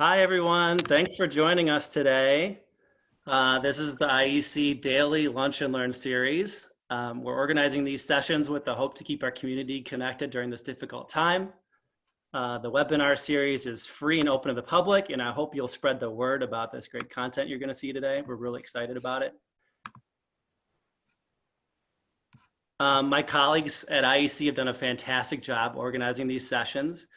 Hi, everyone. Thanks for joining us today. This is the IEC Daily Lunch and Learn series. We're organizing these sessions with the hope to keep our community connected during this difficult time. The webinar series is free and open to the public, and I hope you'll spread the word about this great content you're going to see today. We're really excited about it. My colleagues at IEC have done a fantastic job organizing these sessions.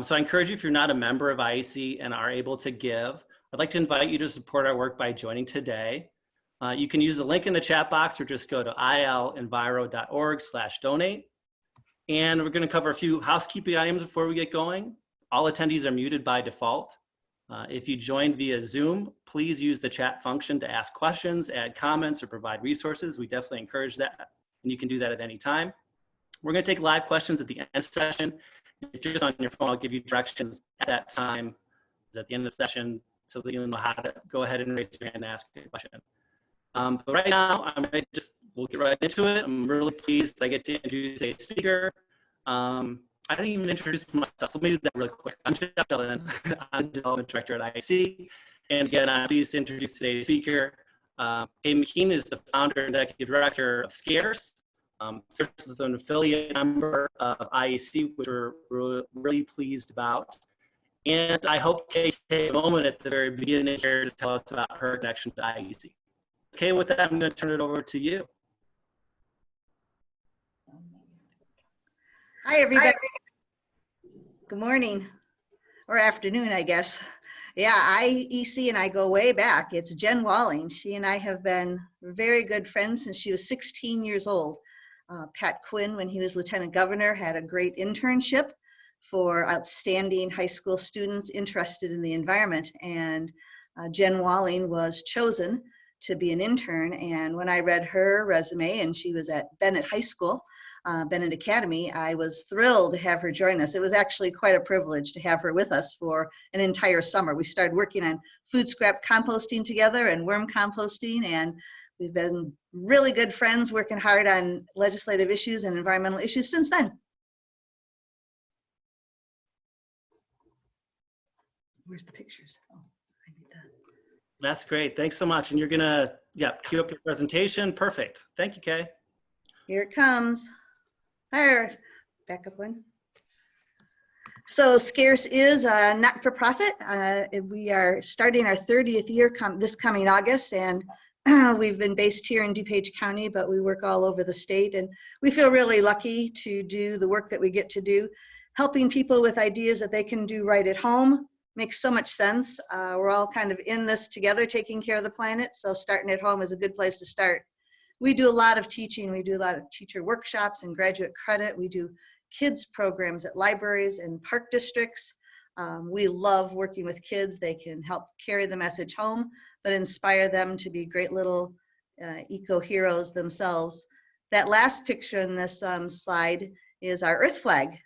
So I encourage you, if you're not a member of IEC and are able to give, I'd like to invite you to support our work by joining today. You can use the link in the chat box or just go to ilenviro.org/donate. And we're going to cover a few housekeeping items before we get going. All attendees are muted by default. If you joined via Zoom, please use the chat function to ask questions, add comments, or provide resources. We definitely encourage that, and you can do that at any time. We're going to take live questions at the end of the session. If you're just on your phone, I'll give you directions at that time at the end of the session so that you'll know how to go ahead and raise your hand and ask a question. But right now, we'll get right into it. I'm really pleased I get to introduce today's speaker. I didn't even introduce myself, so let me do that really quick. I'm Jeff Dillon. I'm the Development Director at IEC. And again, I'm pleased to introduce today's speaker. McKeen is the founder and executive director of SCARCE. SCARCE is an affiliate member of IEC, which we're really pleased about. And I hope Kay takes a moment at the very beginning here to tell us about her connection to IEC. Okay, with that, I'm going to turn it over to you. Hi, everybody. Good morning, or afternoon, I guess. Yeah, IEC and I go way back. It's Jen Walling. She and I have been very good friends since she was 16 years old. Pat Quinn, when he was lieutenant governor, had a great internship for outstanding high school students interested in the environment. And Jen Walling was chosen to be an intern. And when I read her resume, and she was at Bennett High School, Bennett Academy, I was thrilled to have her join us. It was actually quite a privilege to have her with us for an entire summer. We started working on food scrap composting together and worm composting, and we've been really good friends working hard on legislative issues and environmental issues since then. Where's the pictures? Oh, I need that. That's great. Thanks so much. And you're going to, cue up your presentation. Perfect. Thank you, Kay. Here it comes. There, back up one. So SCARCE is a not-for-profit. We are starting our 30th year this coming August, and we've been based here in DuPage County, but we work all over the state, and we feel really lucky to do the work that we get to do. Helping people with ideas that they can do right at home makes so much sense. We're all kind of in this together, taking care of the planet, so starting at home is a good place to start. We do a lot of teaching. We do a lot of teacher workshops and graduate credit. We do kids programs at libraries and park districts. We love working with kids. They can help carry the message home, but inspire them to be great little eco-heroes themselves. That last picture in this slide is our Earth flag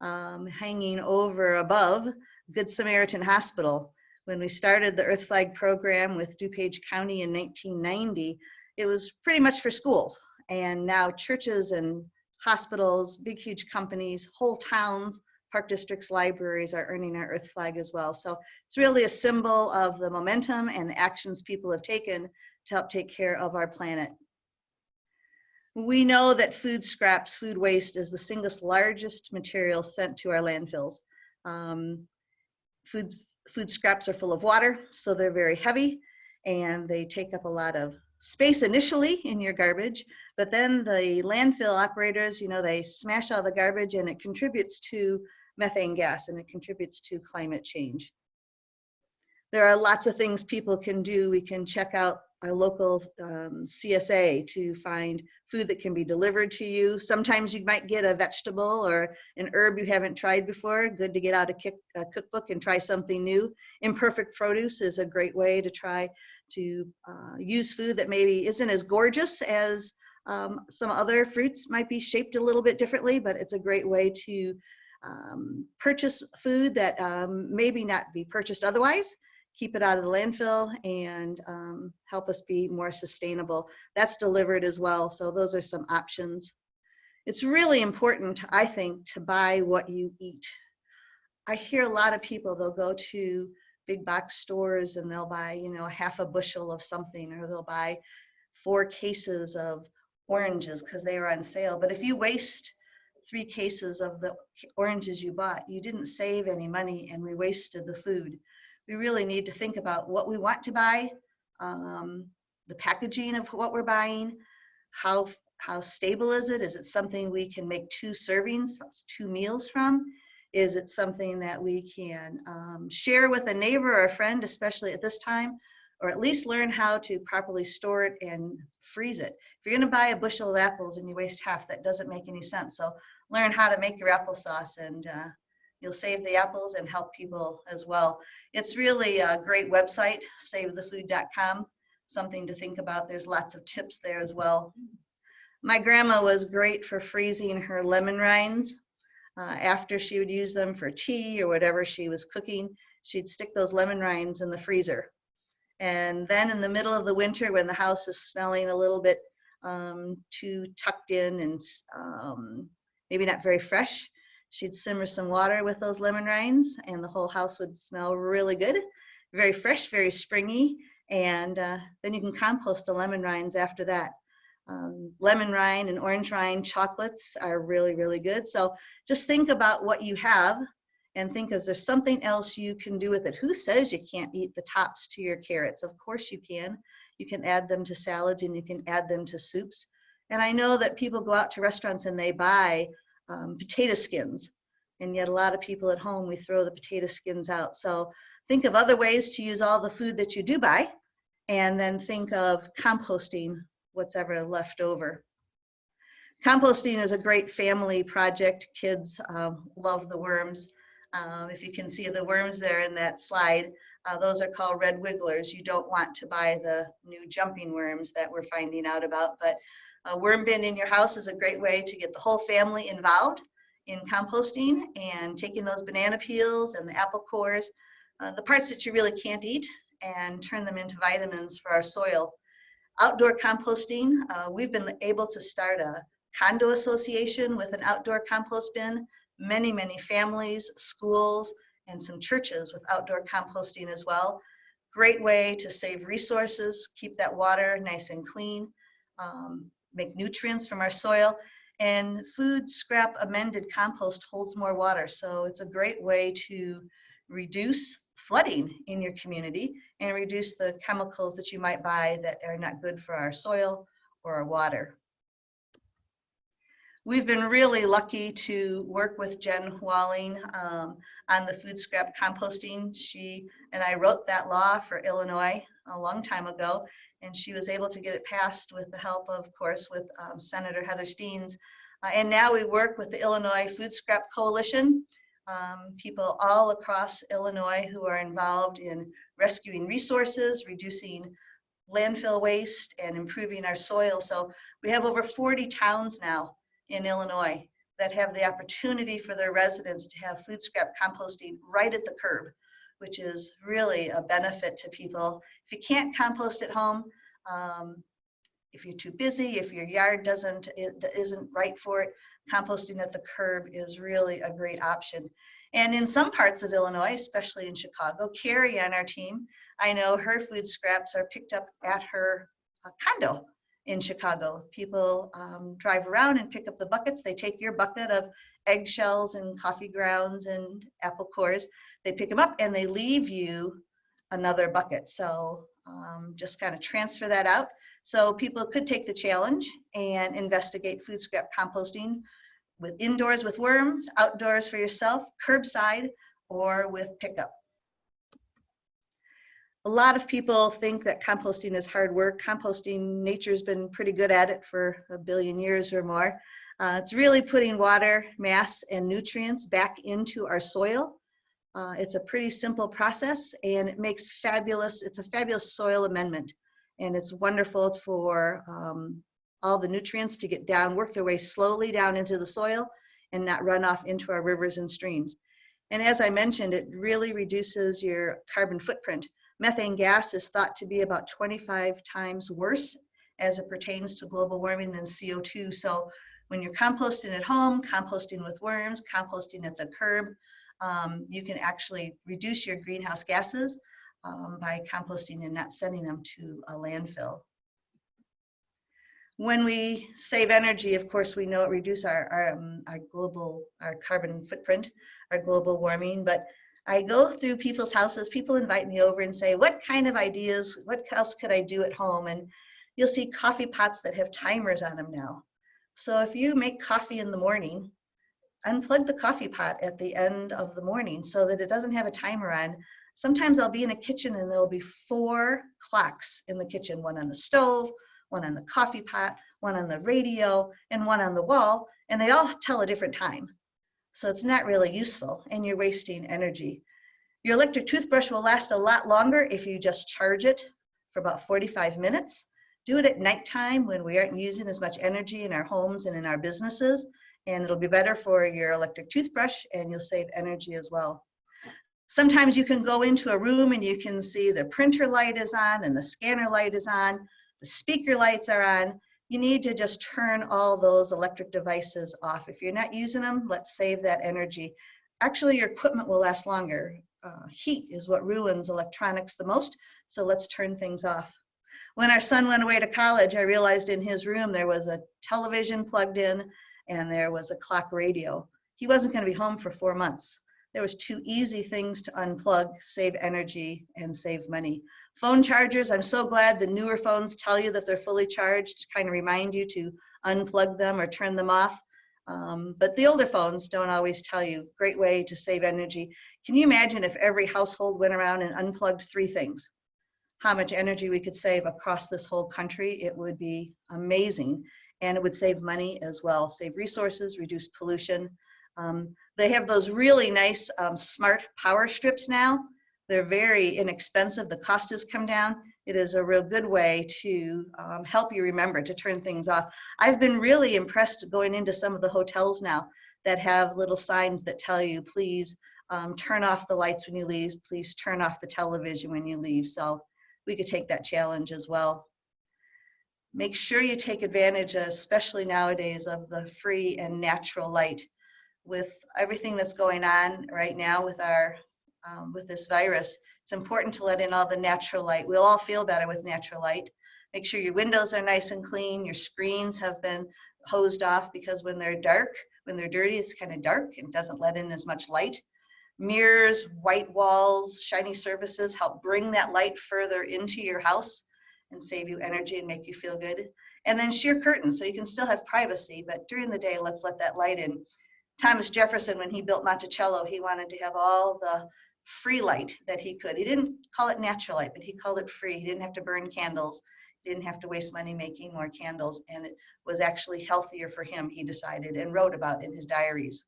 hanging over above Good Samaritan Hospital. When we started the Earth flag program with DuPage County in 1990, it was pretty much for schools, and now churches and hospitals, big, huge companies, whole towns, park districts, libraries are earning our Earth flag as well. So it's really a symbol of the momentum and the actions people have taken to help take care of our planet. We know that food scraps, food waste, is the single largest material sent to our landfills. Food scraps are full of water, so they're very heavy, and they take up a lot of space initially in your garbage, but then the landfill operators, they smash all the garbage, and it contributes to methane gas, and it contributes to climate change. There are lots of things people can do. We can check out our local CSA to find food that can be delivered to you. Sometimes you might get a vegetable or an herb you haven't tried before. Good to get out a cookbook and try something new. Imperfect produce is a great way to try to use food that maybe isn't as gorgeous as some other fruits, might be shaped a little bit differently, but it's a great way to purchase food that maybe not be purchased otherwise, keep it out of the landfill, and help us be more sustainable. That's delivered as well, so those are some options. It's really important, I think, to buy what you eat. I hear a lot of people, they'll go to big box stores and they'll buy, you know, half a bushel of something, or they'll buy 4 cases of oranges because they were on sale. But if you waste 3 cases of the oranges you bought, you didn't save any money and we wasted the food. We really need to think about what we want to buy, the packaging of what we're buying, how stable is it? Is it something we can make 2 servings, 2 meals from? Is it something that we can share with a neighbor or a friend, especially at this time, or at least learn how to properly store it and freeze it? If you're going to buy a bushel of apples and you waste half, that doesn't make any sense. So learn how to make your applesauce, and you'll save the apples and help people as well. It's really a great website, savethefood.com, something to think about. There's lots of tips there as well. My grandma was great for freezing her lemon rinds. After she would use them for tea or whatever she was cooking, she'd stick those lemon rinds in the freezer. And then in the middle of the winter, when the house is smelling a little bit too tucked in and maybe not very fresh, she'd simmer some water with those lemon rinds and the whole house would smell really good, very fresh, very springy. And then you can compost the lemon rinds after that. Lemon rind and orange rind chocolates are really, really good. So just think about what you have and think, is there something else you can do with it? Who says you can't eat the tops to your carrots? Of course you can. You can add them to salads and you can add them to soups. And I know that people go out to restaurants and they buy potato skins. And yet a lot of people at home, we throw the potato skins out. So think of other ways to use all the food that you do buy, and then think of composting what's ever left over. Composting is a great family project. Kids love the worms. If you can see the worms there in that slide, those are called red wigglers. You don't want to buy the new jumping worms that we're finding out about, but a worm bin in your house is a great way to get the whole family involved in composting and taking those banana peels and the apple cores, the parts that you really can't eat, and turn them into vitamins for our soil. Outdoor composting, we've been able to start a condo association with an outdoor compost bin. Many, many families, schools, and some churches with outdoor composting as well. Great way to save resources, keep that water nice and clean, make nutrients from our soil. And food scrap amended compost holds more water. So it's a great way to reduce flooding in your community and reduce the chemicals that you might buy that are not good for our soil or our water. We've been really lucky to work with Jen Walling on the food scrap composting. She and I wrote that law for Illinois a long time ago, and she was able to get it passed with the help, of course, with Senator Heather Steens. And now we work with the Illinois Food Scrap Coalition, people all across Illinois who are involved in rescuing resources, reducing landfill waste, and improving our soil. So we have over 40 towns now in Illinois that have the opportunity for their residents to have food scrap composting right at the curb, which is really a benefit to people. If you can't compost at home, if you're too busy, if your yard isn't right for it, composting at the curb is really a great option. And in some parts of Illinois, especially in Chicago, Carrie on our team, I know her food scraps are picked up at her condo in Chicago. People drive around and pick up the buckets. They take your bucket of eggshells and coffee grounds and apple cores. They pick them up and they leave you another bucket. So just kind of transfer that out. So people could take the challenge and investigate food scrap composting with indoors with worms, outdoors for yourself, curbside, or with pickup. A lot of people think that composting is hard work. Composting, nature's been pretty good at it for 1 billion years or more. It's really putting water, mass, and nutrients back into our soil. It's a pretty simple process, and it makes it's a fabulous soil amendment. And it's wonderful for all the nutrients to get down, work their way slowly down into the soil and not run off into our rivers and streams. And as I mentioned, it really reduces your carbon footprint. Methane gas is thought to be about 25 times worse as it pertains to global warming than CO2. So when you're composting at home, composting with worms, composting at the curb, you can actually reduce your greenhouse gases by composting and not sending them to a landfill. When we save energy, of course, we know it reduces our carbon footprint, our global warming. But I go through people's houses, people invite me over and say, what kind of ideas, what else could I do at home? And you'll see coffee pots that have timers on them now. So if you make coffee in the morning, unplug the coffee pot at the end of the morning so that it doesn't have a timer on. Sometimes I'll be in a kitchen and there'll be 4 clocks in the kitchen, one on the stove, one on the coffee pot, one on the radio, and one on the wall, and they all tell a different time. So it's not really useful, and you're wasting energy. Your electric toothbrush will last a lot longer if you just charge it for about 45 minutes. Do it at nighttime when we aren't using as much energy in our homes and in our businesses, and it'll be better for your electric toothbrush, and you'll save energy as well. Sometimes you can go into a room and you can see the printer light is on and the scanner light is on, the speaker lights are on. You need to just turn all those electric devices off. If you're not using them, let's save that energy. Actually, your equipment will last longer. Heat is what ruins electronics the most, so let's turn things off. When our son went away to college, I realized in his room there was a television plugged in and there was a clock radio. He wasn't going to be home for 4 months. There was 2 easy things to unplug, save energy, and save money. Phone chargers, I'm so glad the newer phones tell you that they're fully charged to kind of remind you to unplug them or turn them off. But the older phones don't always tell you. Great way to save energy. Can you imagine if every household went around and unplugged 3 things? How much energy we could save across this whole country? It would be amazing. And it would save money as well, save resources, reduce pollution. They have those really nice smart power strips now. They're very inexpensive. The cost has come down. It is a real good way to help you remember to turn things off. I've been really impressed going into some of the hotels now that have little signs that tell you, please turn off the lights when you leave, please turn off the television when you leave. So we could take that challenge as well. Make sure you take advantage, especially nowadays, of the free and natural light. With everything that's going on right now with our with this virus, it's important to let in all the natural light. We'll all feel better with natural light. Make sure your windows are nice and clean. Your screens have been hosed off, because when they're dark, when they're dirty, it's kind of dark and doesn't let in as much light. Mirrors, white walls, shiny surfaces help bring that light further into your house and save you energy and make you feel good. And then sheer curtains, so you can still have privacy, but during the day, let's let that light in. Thomas Jefferson, when he built Monticello, he wanted to have all the free light that he could. He didn't call it natural light, but he called it free. He didn't have to burn candles. He didn't have to waste money making more candles, and it was actually healthier for him, he decided, and wrote about in his diaries.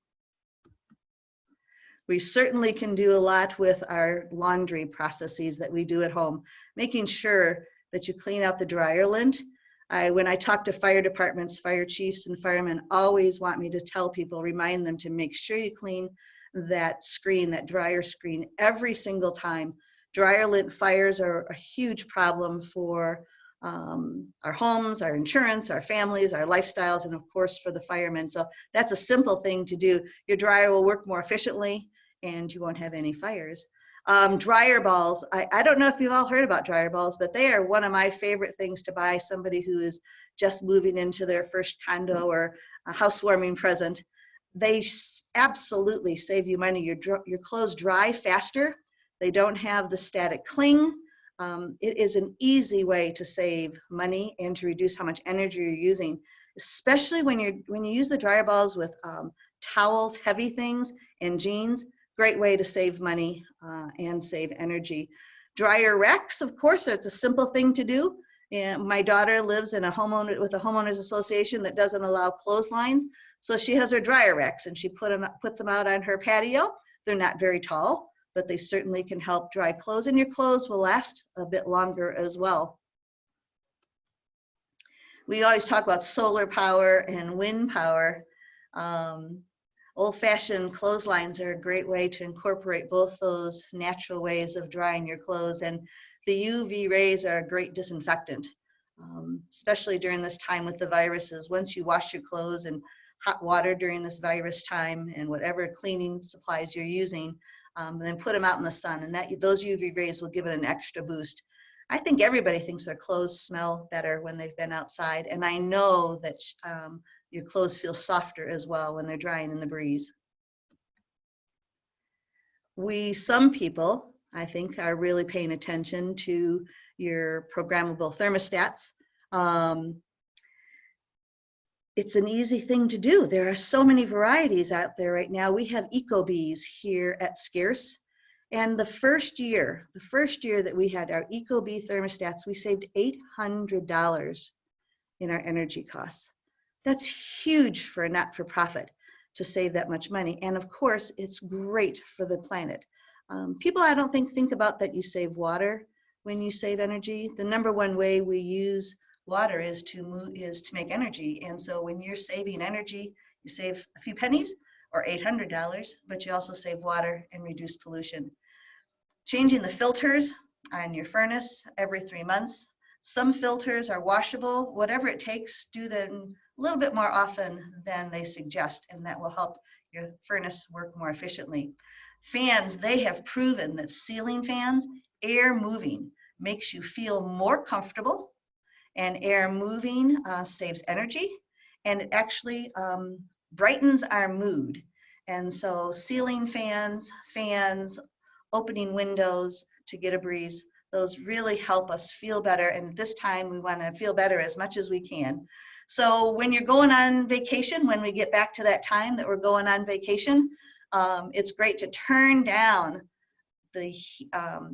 We certainly can do a lot with our laundry processes that we do at home, making sure that you clean out the dryer lint. When I talk to fire departments, fire chiefs and firemen always want me to tell people, remind them to make sure you clean that screen, that dryer screen, every single time. Dryer lint fires are a huge problem for our homes, our insurance, our families, our lifestyles, and of course for the firemen. So that's a simple thing to do. Your dryer will work more efficiently and you won't have any fires. Dryer balls, I don't know if you've all heard about dryer balls, but they are one of my favorite things to buy somebody who is just moving into their first condo or a housewarming present. They absolutely save you money. Your clothes dry faster. They don't have the static cling. It is an easy way to save money and to reduce how much energy you're using, especially when you use the dryer balls with towels, heavy things, and jeans. Great way to save money and save energy. Dryer racks, of course, it's a simple thing to do. And my daughter lives in with a homeowners association that doesn't allow clotheslines. So she has her dryer racks and she puts them out on her patio. They're not very tall, but they certainly can help dry clothes, and your clothes will last a bit longer as well. We always talk about solar power and wind power. Old-fashioned clotheslines are a great way to incorporate both those natural ways of drying your clothes, and the UV rays are a great disinfectant, especially during this time with the viruses. Once you wash your clothes and hot water during this virus time and whatever cleaning supplies you're using, and then put them out in the sun. And those UV rays will give it an extra boost. I think everybody thinks their clothes smell better when they've been outside. And I know that your clothes feel softer as well when they're drying in the breeze. Some people, I think, are really paying attention to your programmable thermostats. It's an easy thing to do. There are so many varieties out there right now. We have EcoBees here at SCARCE. And the first year that we had our EcoBee thermostats, we saved $800 in our energy costs. That's huge for a not-for-profit to save that much money. And of course, it's great for the planet. People, I don't think about that you save water when you save energy. The number one way we use water is to make energy. And so when you're saving energy, you save a few pennies or $800, but you also save water and reduce pollution. Changing the filters on your furnace every 3 months. Some filters are washable. Whatever it takes, do them a little bit more often than they suggest, and that will help your furnace work more efficiently. Fans, they have proven that ceiling fans, air moving, makes you feel more comfortable, and air moving saves energy, and it actually brightens our mood. And so ceiling fans, opening windows to get a breeze, those really help us feel better. And at this time, we want to feel better as much as we can. So when you're going on vacation, when we get back to that time that we're going on vacation, it's great to turn down the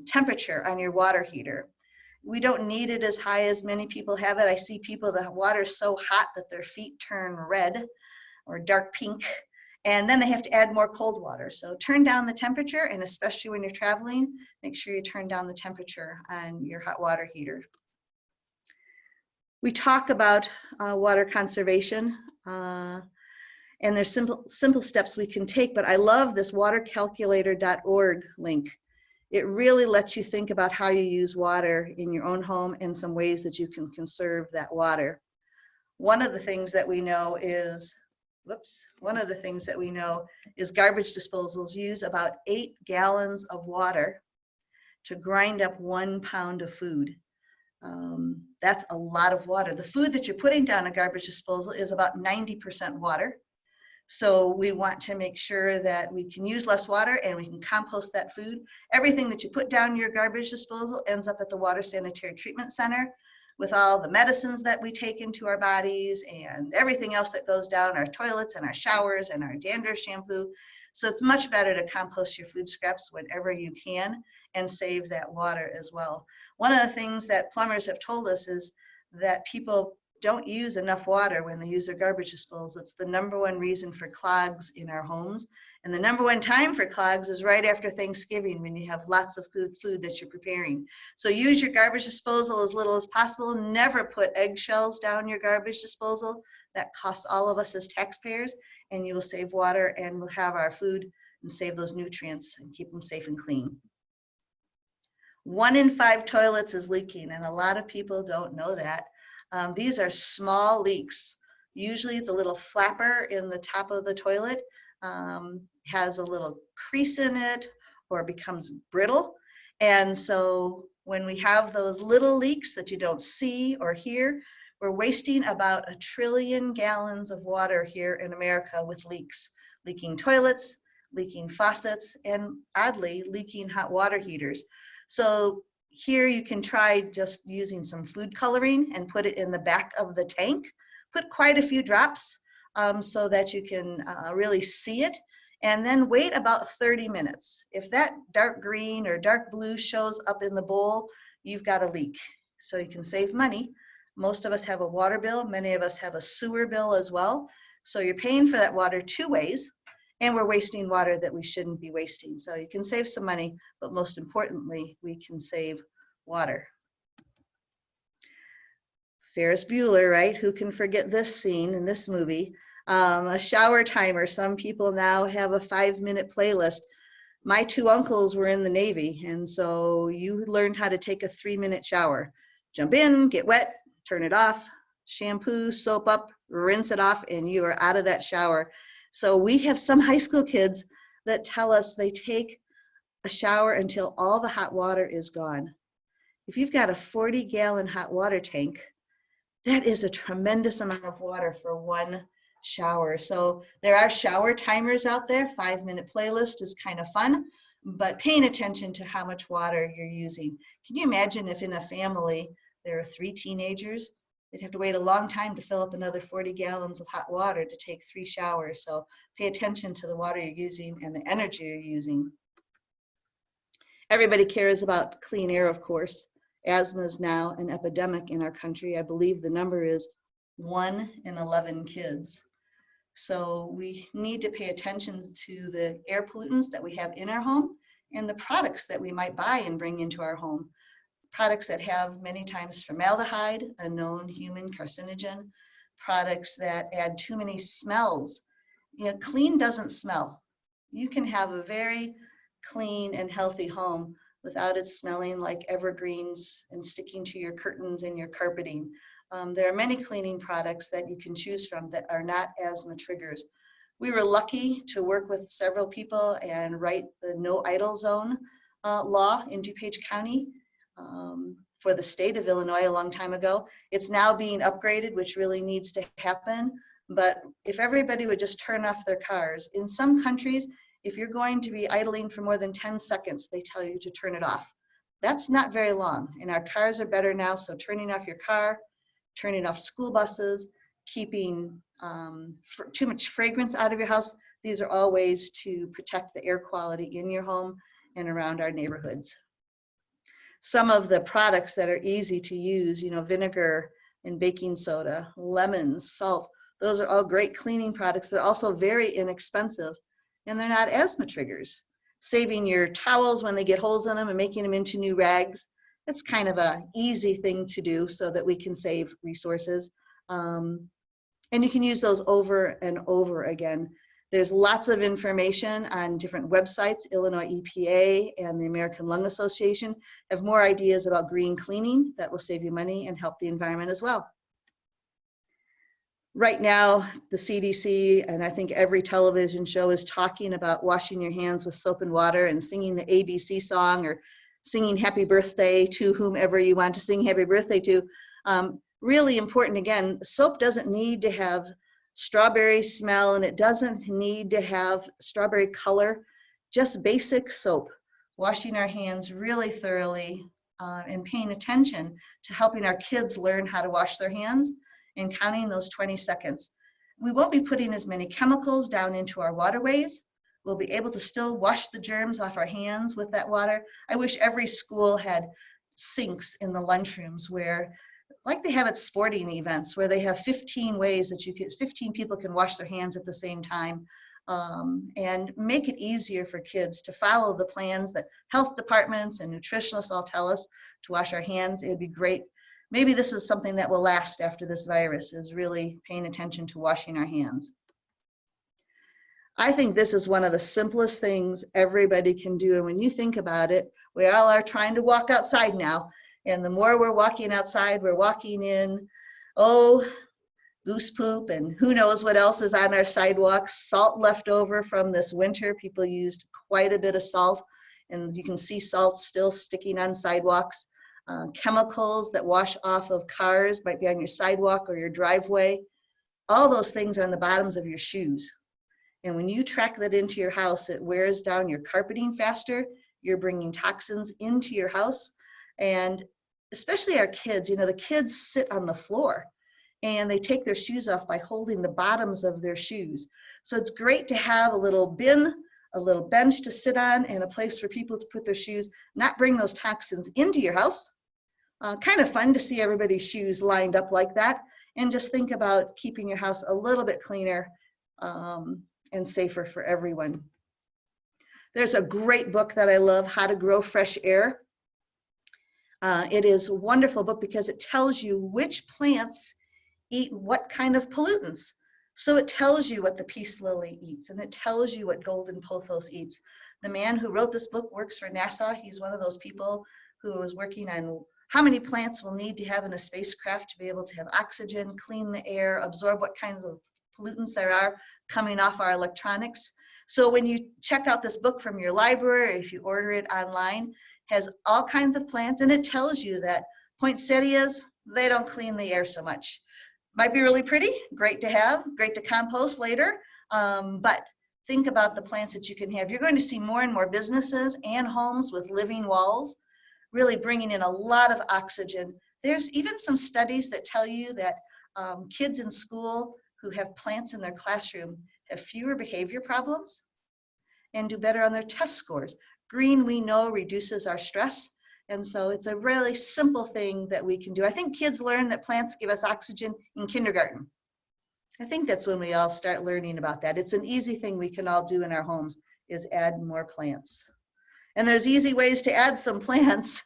temperature on your water heater. We don't need it as high as many people have it. I see people, the water is so hot that their feet turn red or dark pink, and then they have to add more cold water. So turn down the temperature, and especially when you're traveling, make sure you turn down the temperature on your hot water heater. We talk about water conservation, and there's simple steps we can take, but I love this watercalculator.org link. It really lets you think about how you use water in your own home and some ways that you can conserve that water. One of the things that we know is garbage disposals use about 8 gallons of water to grind up 1 pound of food. That's a lot of water. The food that you're putting down a garbage disposal is about 90% water. So we want to make sure that we can use less water and we can compost that food. Everything that you put down your garbage disposal ends up at the Water Sanitary Treatment Center with all the medicines that we take into our bodies and everything else that goes down our toilets and our showers and our dandruff shampoo. So it's much better to compost your food scraps whenever you can and save that water as well. One of the things that plumbers have told us is that people don't use enough water when they use their garbage disposal. It's the #1 reason for clogs in our homes. And the #1 time for clogs is right after Thanksgiving when you have lots of good food that you're preparing. So use your garbage disposal as little as possible. Never put eggshells down your garbage disposal. That costs all of us as taxpayers, and you will save water and we'll have our food and save those nutrients and keep them safe and clean. 1 in 5 toilets is leaking, and a lot of people don't know that. These are small leaks. Usually the little flapper in the top of the toilet has a little crease in it or becomes brittle. And so when we have those little leaks that you don't see or hear, we're wasting about 1 trillion gallons of water here in America with leaks. Leaking toilets, leaking faucets, and oddly, leaking hot water heaters. So here you can try just using some food coloring and put it in the back of the tank. Put quite a few drops so that you can really see it, and then wait about 30 minutes. If that dark green or dark blue shows up in the bowl, you've got a leak. So you can save money. Most of us have a water bill. Many of us have a sewer bill as well. So you're paying for that water 2 ways. And we're wasting water that we shouldn't be wasting. So you can save some money, but most importantly, we can save water. Ferris Bueller, right? Who can forget this scene in this movie? A shower timer. Some people now have a 5-minute playlist. My 2 uncles were in the Navy, and so you learned how to take a 3-minute shower. Jump in, get wet, turn it off, shampoo, soap up, rinse it off, and you are out of that shower. So we have some high school kids that tell us they take a shower until all the hot water is gone. If you've got a 40-gallon hot water tank, that is a tremendous amount of water for one shower. So there are shower timers out there. 5-minute playlist is kind of fun, but paying attention to how much water you're using. Can you imagine if in a family there are 3 teenagers? They'd have to wait a long time to fill up another 40 gallons of hot water to take 3 showers. So pay attention to the water you're using and the energy you're using. Everybody cares about clean air, of course. Asthma is now an epidemic in our country. I believe the number is 1 in 11 kids. So we need to pay attention to the air pollutants that we have in our home and the products that we might buy and bring into our home. Products that have many times formaldehyde, a known human carcinogen, products that add too many smells. You know, clean doesn't smell. You can have a very clean and healthy home without it smelling like evergreens and sticking to your curtains and your carpeting. There are many cleaning products that you can choose from that are not asthma triggers. We were lucky to work with several people and write the no idle zone law in DuPage County for the state of Illinois a long time ago. It's now being upgraded, which really needs to happen. But if everybody would just turn off their cars, in some countries, if you're going to be idling for more than 10 seconds, they tell you to turn it off. That's not very long, and our cars are better now, so turning off your car, turning off school buses, keeping too much fragrance out of your house, these are all ways to protect the air quality in your home and around our neighborhoods. Some of the products that are easy to use, you know, vinegar and baking soda, lemons, salt, those are all great cleaning products. They're also very inexpensive, and they're not asthma triggers. Saving your towels when they get holes in them and making them into new rags, that's kind of an easy thing to do so that we can save resources. And you can use those over and over again. There's lots of information on different websites. Illinois EPA and the American Lung Association have more ideas about green cleaning that will save you money and help the environment as well. Right now, the CDC and I think every television show is talking about washing your hands with soap and water and singing the ABC song or singing happy birthday to whomever you want to sing happy birthday to. Really important, again, soap doesn't need to have strawberry smell and it doesn't need to have strawberry color, just basic soap. Washing our hands really thoroughly and paying attention to helping our kids learn how to wash their hands and counting those 20 seconds. We won't be putting as many chemicals down into our waterways. We'll be able to still wash the germs off our hands with that water. I wish every school had sinks in the lunchrooms where, like they have at sporting events, where they have 15 ways that 15 people can wash their hands at the same time, and make it easier for kids to follow the plans that health departments and nutritionists all tell us to wash our hands. It'd be great. Maybe this is something that will last after this virus, is really paying attention to washing our hands. I think this is one of the simplest things everybody can do. And when you think about it, we all are trying to walk outside now. And the more we're walking outside, we're walking in, goose poop and who knows what else is on our sidewalks, salt left over from this winter. People used quite a bit of salt, and you can see salt still sticking on sidewalks. Chemicals that wash off of cars might be on your sidewalk or your driveway. All those things are on the bottoms of your shoes. And when you track that into your house, it wears down your carpeting faster. You're bringing toxins into your house. And especially our kids, you know, the kids sit on the floor and they take their shoes off by holding the bottoms of their shoes. So it's great to have a little bin, a little bench to sit on, and a place for people to put their shoes, not bring those toxins into your house. Kind of fun to see everybody's shoes lined up like that, and just think about keeping your house a little bit cleaner and safer for everyone. There's a great book that I love, How to Grow Fresh Air. It is a wonderful book because it tells you which plants eat what kind of pollutants. So it tells you what the peace lily eats, and it tells you what golden pothos eats. The man who wrote this book works for NASA. He's one of those people who was working on how many plants we'll need to have in a spacecraft to be able to have oxygen, clean the air, absorb what kinds of pollutants there are coming off our electronics. So when you check out this book from your library, if you order it online, has all kinds of plants, and it tells you that poinsettias, they don't clean the air so much. Might be really pretty, great to have, great to compost later, but think about the plants that you can have. You're going to see more and more businesses and homes with living walls, really bringing in a lot of oxygen. There's even some studies that tell you that kids in school who have plants in their classroom have fewer behavior problems and do better on their test scores. Green, we know, reduces our stress. And so it's a really simple thing that we can do. I think kids learn that plants give us oxygen in kindergarten. I think that's when we all start learning about that. It's an easy thing we can all do in our homes, is add more plants. And there's easy ways to add some plants.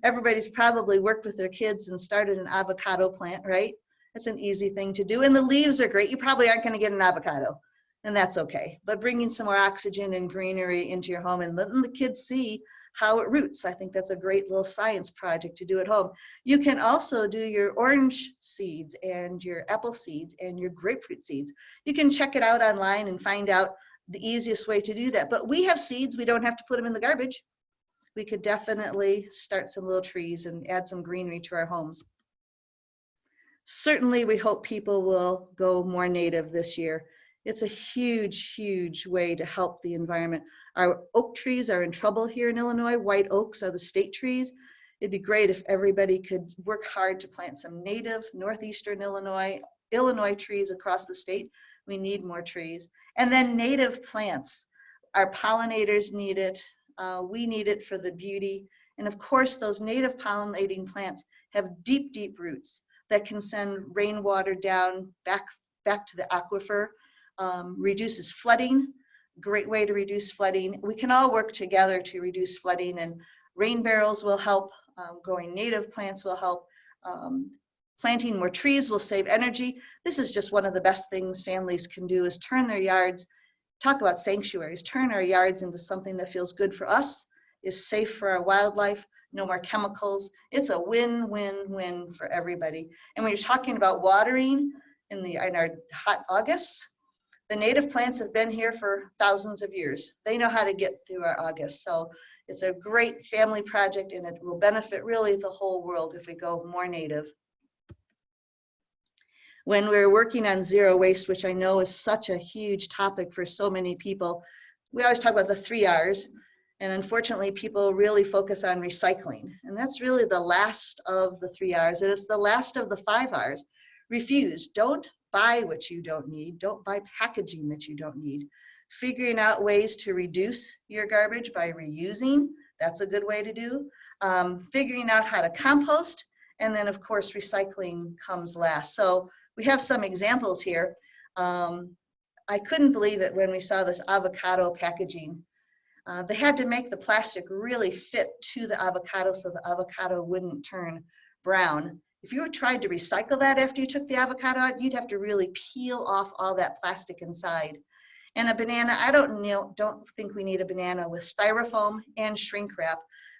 Everybody's probably worked with their kids and started an avocado plant, right? That's an easy thing to do. And the leaves are great. You probably aren't going to get an avocado, and that's okay. But bringing some more oxygen and greenery into your home and letting the kids see how it roots, I think that's a great little science project to do at home. You can also do your orange seeds and your apple seeds and your grapefruit seeds. You can check it out online and find out the easiest way to do that. But we have seeds, we don't have to put them in the garbage. We could definitely start some little trees and add some greenery to our homes. Certainly, we hope people will go more native this year. It's a huge, huge way to help the environment. Our oak trees are in trouble here in Illinois. White oaks are the state trees. It'd be great if everybody could work hard to plant some native northeastern Illinois trees across the state. We need more trees. And then native plants. Our pollinators need it. We need it for the beauty. And of course, those native pollinating plants have deep, deep roots that can send rainwater down back to the aquifer, reduces flooding. Great way to reduce flooding. We can all work together to reduce flooding, and rain barrels will help. Growing native plants will help. Planting more trees will save energy. This is just one of the best things families can do, is turn their yards, talk about sanctuaries, turn our yards into something that feels good for us, is safe for our wildlife, no more chemicals. It's a win-win-win for everybody. And when you're talking about watering in our hot August, the native plants have been here for thousands of years. They know how to get through our August. So it's a great family project, and it will benefit really the whole world if we go more native. When we're working on zero waste, which I know is such a huge topic for so many people, we always talk about the 3 R's. And unfortunately, people really focus on recycling. And that's really the last of the 3 R's. And it's the last of the 5 R's. Refuse. Don't buy what you don't need. Don't buy packaging that you don't need. Figuring out ways to reduce your garbage by reusing. That's a good way to do. Figuring out how to compost. And then, of course, recycling comes last. So we have some examples here. I couldn't believe it when we saw this avocado packaging. They had to make the plastic really fit to the avocado so the avocado wouldn't turn brown. If you tried to recycle that after you took the avocado out, you'd have to really peel off all that plastic inside. And a banana, I don't think we need a banana with styrofoam and shrink wrap.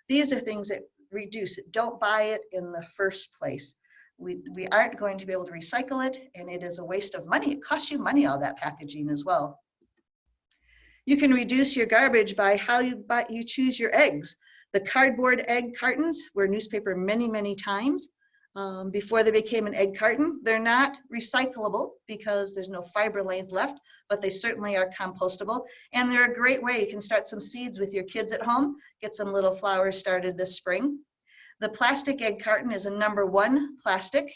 These are things that reduce it. Don't buy it in the first place. We aren't going to be able to recycle it, and it is a waste of money. It costs you money, all that packaging as well. You can reduce your garbage by how you choose your eggs. The cardboard egg cartons were newspaper many, many times before they became an egg carton. They're not recyclable because there's no fiber length left, but they certainly are compostable. And they're a great way. You can start some seeds with your kids at home, get some little flowers started this spring. The plastic egg carton is a #1 plastic,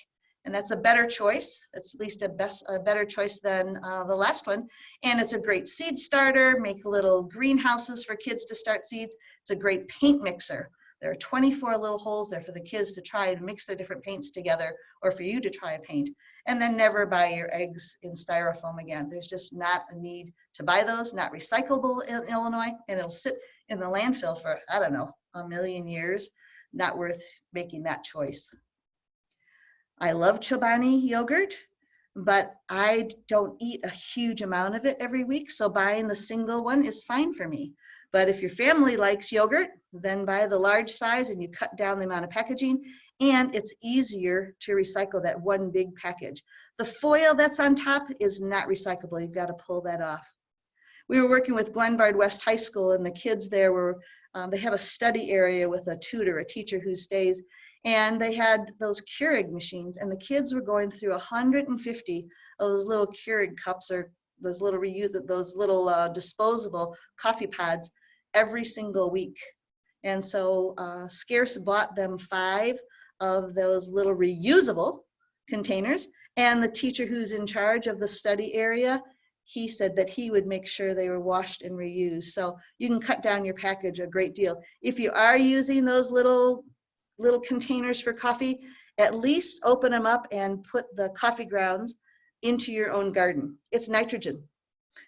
and that's a better choice. It's at least a better choice than the last one. And it's a great seed starter, make little greenhouses for kids to start seeds. It's a great paint mixer. There are 24 little holes there for the kids to try and mix their different paints together, or for you to try a paint. And then never buy your eggs in styrofoam again. There's just not a need to buy those, not recyclable in Illinois, and it'll sit in the landfill for, I don't know, a million years. Not worth making that choice. I love Chobani yogurt, but I don't eat a huge amount of it every week, so buying the single one is fine for me. But if your family likes yogurt, then buy the large size and you cut down the amount of packaging, and it's easier to recycle that one big package. The foil that's on top is not recyclable. You've got to pull that off. We were working with Glenbard West High School, and the kids there were, they have a study area with a tutor, a teacher who stays, and they had those Keurig machines, and the kids were going through 150 of those little Keurig cups, or those little disposable coffee pods every single week. And so SCARCE bought them 5 of those little reusable containers, and the teacher who's in charge of the study area, he said that he would make sure they were washed and reused. So you can cut down your package a great deal. If you are using those little containers for coffee, at least open them up and put the coffee grounds into your own garden. It's nitrogen,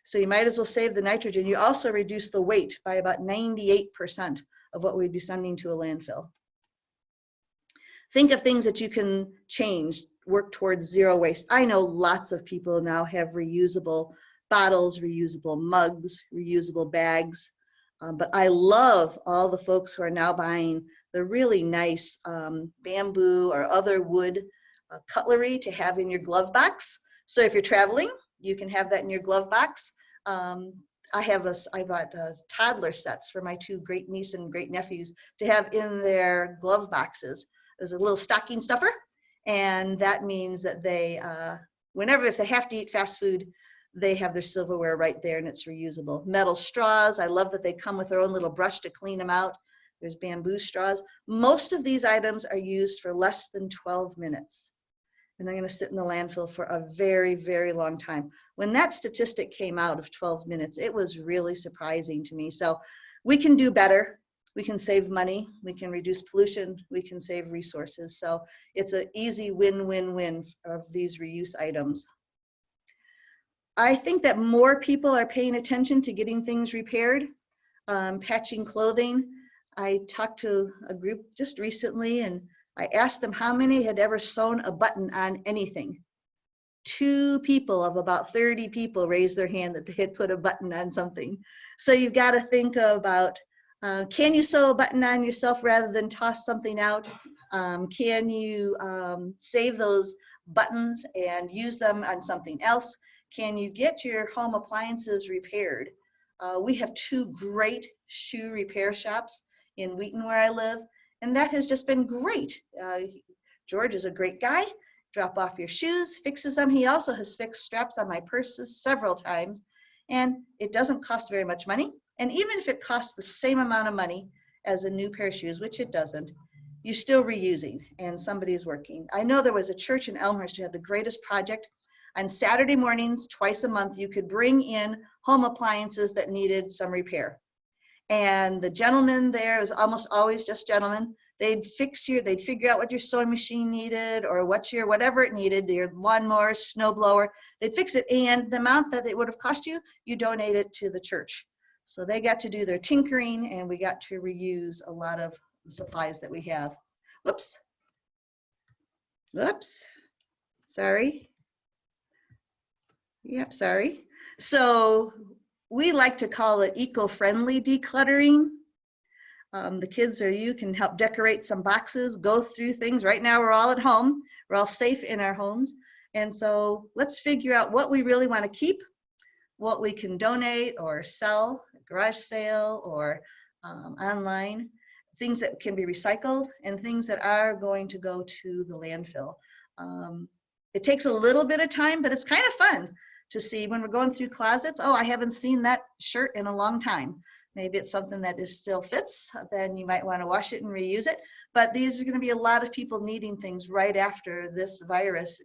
so you might as well save the nitrogen. You also reduce the weight by about 98% of what we'd be sending to a landfill. Think of things that you can change, work towards zero waste. I know lots of people now have reusable bottles, reusable mugs, reusable bags, but I love all the folks who are now buying the really nice bamboo or other wood cutlery to have in your glove box. So if you're traveling, you can have that in your glove box. I bought toddler sets for my 2 great niece and great nephews to have in their glove boxes. There's a little stocking stuffer, and that means that they, if they have to eat fast food, they have their silverware right there, and it's reusable. Metal straws, I love that they come with their own little brush to clean them out. There's bamboo straws. Most of these items are used for less than 12 minutes, and they're going to sit in the landfill for a very, very long time. When that statistic came out of 12 minutes, it was really surprising to me. So we can do better. We can save money. We can reduce pollution. We can save resources. So it's an easy win-win-win of these reuse items. I think that more people are paying attention to getting things repaired, patching clothing. I talked to a group just recently, and I asked them how many had ever sewn a button on anything. 2 people of about 30 people raised their hand that they had put a button on something. So you've got to think about, can you sew a button on yourself rather than toss something out? Can you save those buttons and use them on something else? Can you get your home appliances repaired? We have 2 great shoe repair shops in Wheaton where I live, and that has just been great. George is a great guy. Drop off your shoes, fixes them. He also has fixed straps on my purses several times, and it doesn't cost very much money. And even if it costs the same amount of money as a new pair of shoes, which it doesn't, you're still reusing, and somebody is working. I know there was a church in Elmhurst who had the greatest project. On Saturday mornings, twice a month, you could bring in home appliances that needed some repair. And the gentleman there, it was almost always just gentlemen, they'd figure out what your sewing machine needed or whatever it needed, your lawnmower, snow blower, they'd fix it, and the amount that it would have cost you, you donate it to the church. So they got to do their tinkering, and we got to reuse a lot of supplies that we have. Whoops, sorry. Yep, sorry. So we like to call it eco-friendly decluttering. The kids or you can help decorate some boxes, go through things. Right now we're all at home. We're all safe in our homes. And so let's figure out what we really want to keep, what we can donate or sell, garage sale or online, things that can be recycled and things that are going to go to the landfill. It takes a little bit of time, but it's kind of fun to see when we're going through closets. Oh, I haven't seen that shirt in a long time. Maybe it's something that still fits, then you might want to wash it and reuse it. But these are going to be a lot of people needing things right after this virus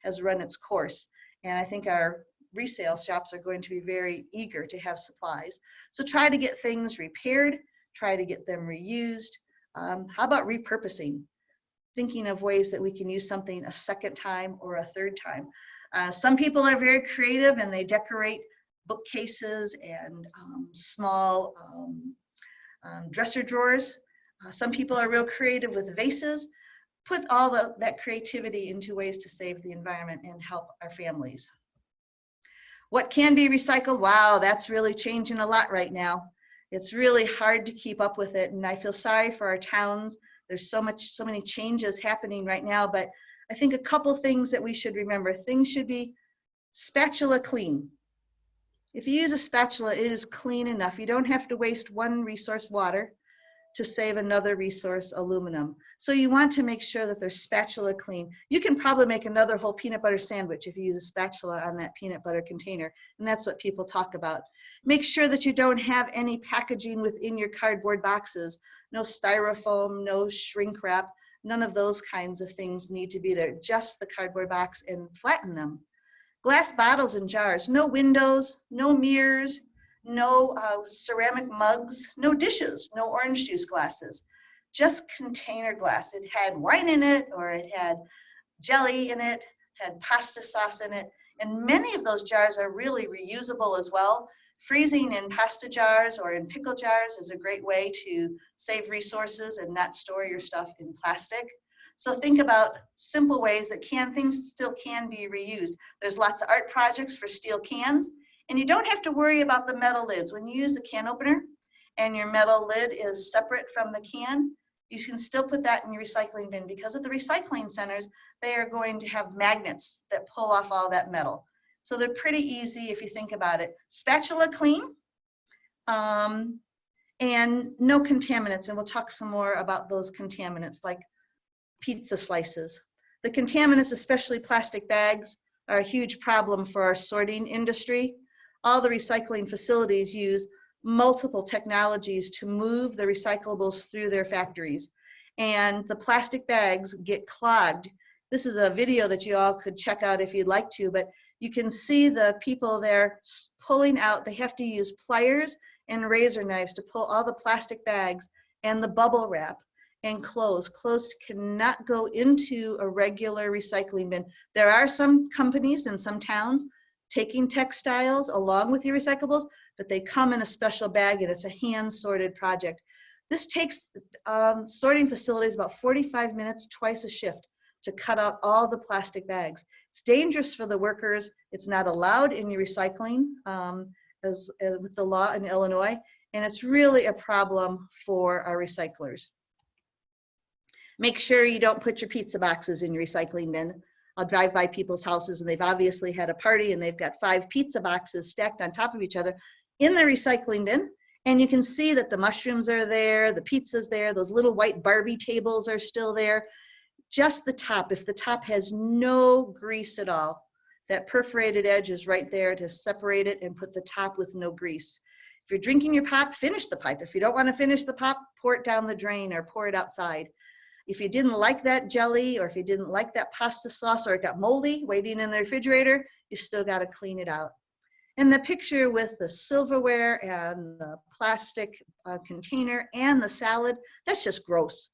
has run its course. And I think our resale shops are going to be very eager to have supplies. So try to get things repaired, try to get them reused. How about repurposing? Thinking of ways that we can use something a second time or a third time. Some people are very creative and they decorate bookcases and small dresser drawers. Some people are real creative with vases. Put all that creativity into ways to save the environment and help our families. What can be recycled? Wow, that's really changing a lot right now. It's really hard to keep up with it, and I feel sorry for our towns. There's so many changes happening right now, but I think a couple things that we should remember. Things should be spatula clean. If you use a spatula, it is clean enough. You don't have to waste one resource, water, to save another resource, aluminum. So you want to make sure that they're spatula clean. You can probably make another whole peanut butter sandwich if you use a spatula on that peanut butter container, and that's what people talk about. Make sure that you don't have any packaging within your cardboard boxes. No styrofoam, no shrink wrap, none of those kinds of things need to be there, just the cardboard box, and flatten them. Glass bottles and jars, no windows, no mirrors, no ceramic mugs, no dishes, no orange juice glasses, just container glass. It had wine in it, or it had jelly in it, had pasta sauce in it, and many of those jars are really reusable as well. Freezing in pasta jars or in pickle jars is a great way to save resources and not store your stuff in plastic. So think about simple ways that things still can be reused. There's lots of art projects for steel cans, and you don't have to worry about the metal lids. When you use the can opener and your metal lid is separate from the can, you can still put that in your recycling bin, because at the recycling centers, they are going to have magnets that pull off all that metal. So they're pretty easy if you think about it. Spatula clean, and no contaminants, and we'll talk some more about those contaminants like pizza slices. The contaminants, especially plastic bags, are a huge problem for our sorting industry. All the recycling facilities use multiple technologies to move the recyclables through their factories, and the plastic bags get clogged. This is a video that you all could check out if you'd like to, but you can see the people there pulling out. They have to use pliers and razor knives to pull all the plastic bags and the bubble wrap and clothes. Clothes cannot go into a regular recycling bin. There are some companies in some towns taking textiles along with your recyclables, but they come in a special bag, and it's a hand sorted project. This takes sorting facilities about 45 minutes twice a shift to cut out all the plastic bags. It's dangerous for the workers. It's not allowed in your recycling as with the law in Illinois, and it's really a problem for our recyclers. Make sure you don't put your pizza boxes in your recycling bin. I'll drive by people's houses, and they've obviously had a party, and they've got 5 pizza boxes stacked on top of each other in the recycling bin. And you can see that the mushrooms are there, the pizza's there, those little white Barbie tables are still there. Just the top, if the top has no grease at all, that perforated edge is right there to separate it and put the top with no grease. If you're drinking your pop, finish the pipe. If you don't want to finish the pop, pour it down the drain or pour it outside. If you didn't like that jelly, or if you didn't like that pasta sauce, or it got moldy waiting in the refrigerator, you still got to clean it out. And the picture with the silverware and the plastic container and the salad, that's just gross.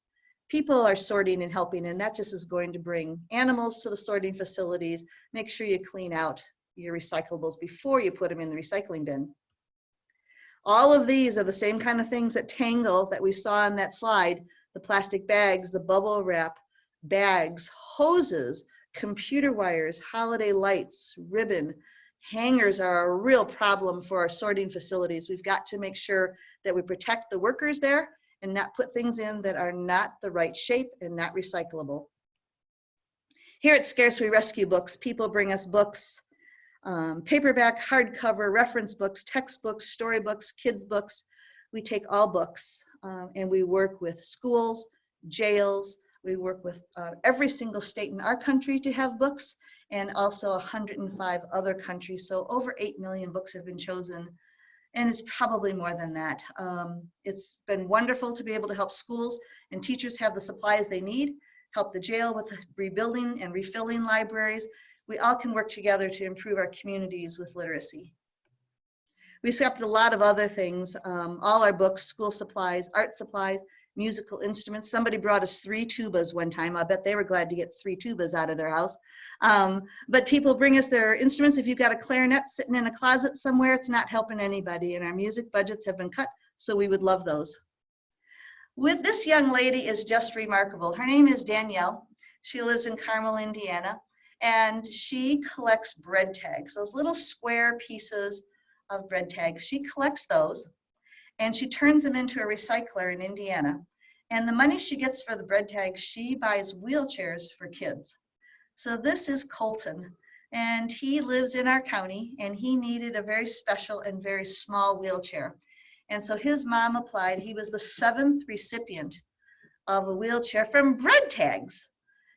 People are sorting and helping, and that just is going to bring animals to the sorting facilities. Make sure you clean out your recyclables before you put them in the recycling bin. All of these are the same kind of things that tangle that we saw on that slide. The plastic bags, the bubble wrap, bags, hoses, computer wires, holiday lights, ribbon, hangers are a real problem for our sorting facilities. We've got to make sure that we protect the workers there and not put things in that are not the right shape and not recyclable. Here at SCARCE, we rescue books. People bring us books, paperback, hardcover, reference books, textbooks, storybooks, kids' books. We take all books. And we work with schools, jails. We work with every single state in our country to have books, and also 105 other countries. So over 8 million books have been chosen, and it's probably more than that. It's been wonderful to be able to help schools and teachers have the supplies they need, help the jail with rebuilding and refilling libraries. We all can work together to improve our communities with literacy. We accept a lot of other things, all our books, school supplies, art supplies, musical instruments. Somebody brought us 3 tubas one time. I bet they were glad to get 3 tubas out of their house. But people bring us their instruments. If you've got a clarinet sitting in a closet somewhere, it's not helping anybody, and our music budgets have been cut, so we would love those. With this young lady is just remarkable. Her name is Danielle. She lives in Carmel, Indiana, and she collects bread tags, those little square pieces of bread tags. She collects those, and she turns them into a recycler in Indiana. And the money she gets for the bread tags, she buys wheelchairs for kids. So this is Colton, and he lives in our county, and he needed a very special and very small wheelchair. And so his mom applied. He was the 7th recipient of a wheelchair from bread tags.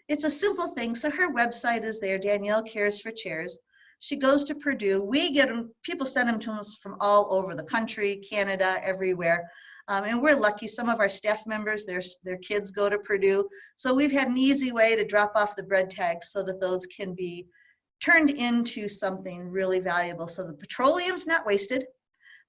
It's a simple thing. So her website is there, Danielle Cares for Chairs. She goes to Purdue. We get them, people send them to us from all over the country, Canada, everywhere. And we're lucky. Some of our staff members, their kids go to Purdue. So we've had an easy way to drop off the bread tags so that those can be turned into something really valuable. So the petroleum's not wasted.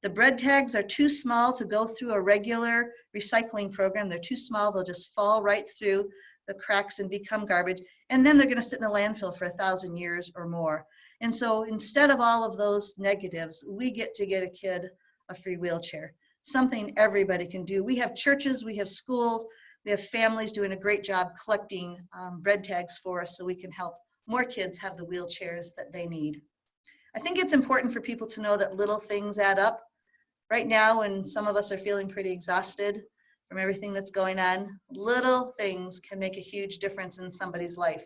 The bread tags are too small to go through a regular recycling program. They're too small. They'll just fall right through the cracks and become garbage. And then they're going to sit in a landfill for 1,000 years or more. And so instead of all of those negatives, we get to get a kid a free wheelchair, something everybody can do. We have churches, we have schools, we have families doing a great job collecting bread tags for us so we can help more kids have the wheelchairs that they need. I think it's important for people to know that little things add up. Right now, when some of us are feeling pretty exhausted from everything that's going on, little things can make a huge difference in somebody's life.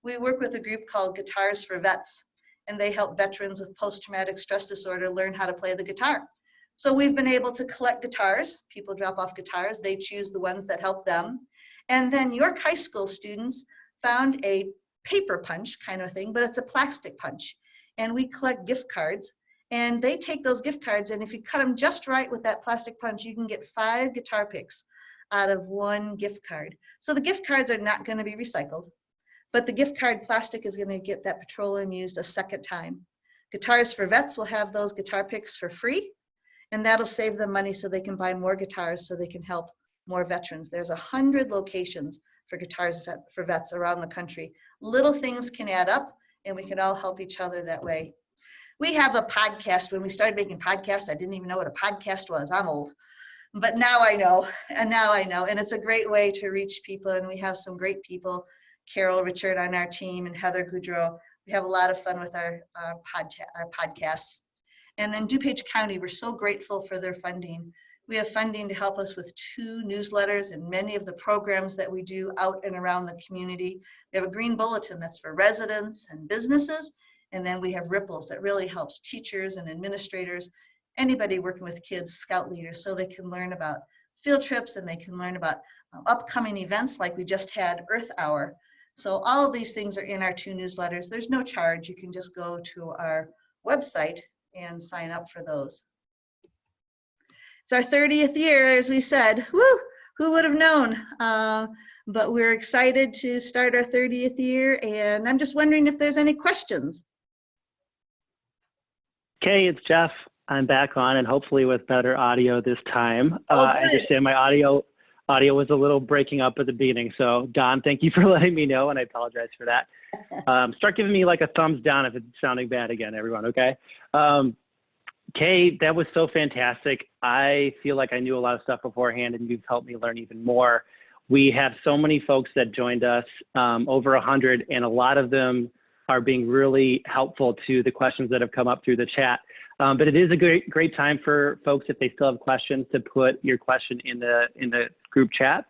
We work with a group called Guitars for Vets, and they help veterans with post-traumatic stress disorder learn how to play the guitar. So we've been able to collect guitars. People drop off guitars. They choose the ones that help them. And then York High School students found a paper punch kind of thing, but it's a plastic punch. And we collect gift cards. And they take those gift cards, and if you cut them just right with that plastic punch, you can get 5 guitar picks out of 1 gift card. So the gift cards are not going to be recycled, but the gift card plastic is going to get that petroleum used a second time. Guitars for Vets will have those guitar picks for free, and that'll save them money so they can buy more guitars so they can help more veterans. There's 100 locations for Guitars for Vets around the country. Little things can add up, and we can all help each other that way. We have a podcast. When we started making podcasts, I didn't even know what a podcast was. I'm old. But now I know, and it's a great way to reach people, and we have some great people, Carol Richard on our team and Heather Goudreau. We have a lot of fun with our podcasts. And then DuPage County, we're so grateful for their funding. We have funding to help us with 2 newsletters and many of the programs that we do out and around the community. We have a green bulletin that's for residents and businesses. And then we have Ripples that really helps teachers and administrators, anybody working with kids, scout leaders, so they can learn about field trips and they can learn about upcoming events like we just had Earth Hour. So all of these things are in our 2 newsletters. There's no charge. You can just go to our website and sign up for those. It's our 30th year, as we said. Woo! Who would have known? But we're excited to start our 30th year, and I'm just wondering if there's any questions. Okay, it's Jeff. I'm back on, and hopefully with better audio this time. Oh, I understand my audio was a little breaking up at the beginning. So Don, thank you for letting me know, and I apologize for that. Start giving me like a thumbs down if it's sounding bad again, everyone, okay? Kay, that was so fantastic. I feel like I knew a lot of stuff beforehand, and you've helped me learn even more. We have so many folks that joined us, over 100, and a lot of them are being really helpful to the questions that have come up through the chat. But it is a great time for folks, if they still have questions, to put your question in the group chat.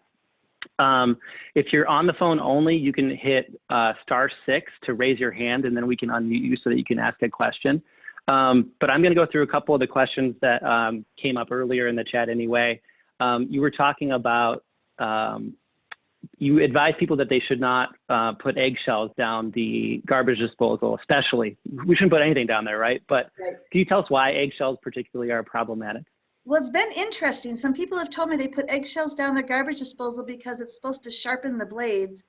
If you're on the phone only, you can hit *6 to raise your hand, and then we can unmute you so that you can ask a question. But I'm going to go through a couple of the questions that came up earlier in the chat anyway. You were talking about, you advise people that they should not put eggshells down the garbage disposal, especially. We shouldn't put anything down there, right? But Right. Can you tell us why eggshells particularly are problematic? Well, it's been interesting. Some people have told me they put eggshells down their garbage disposal because it's supposed to sharpen the blades,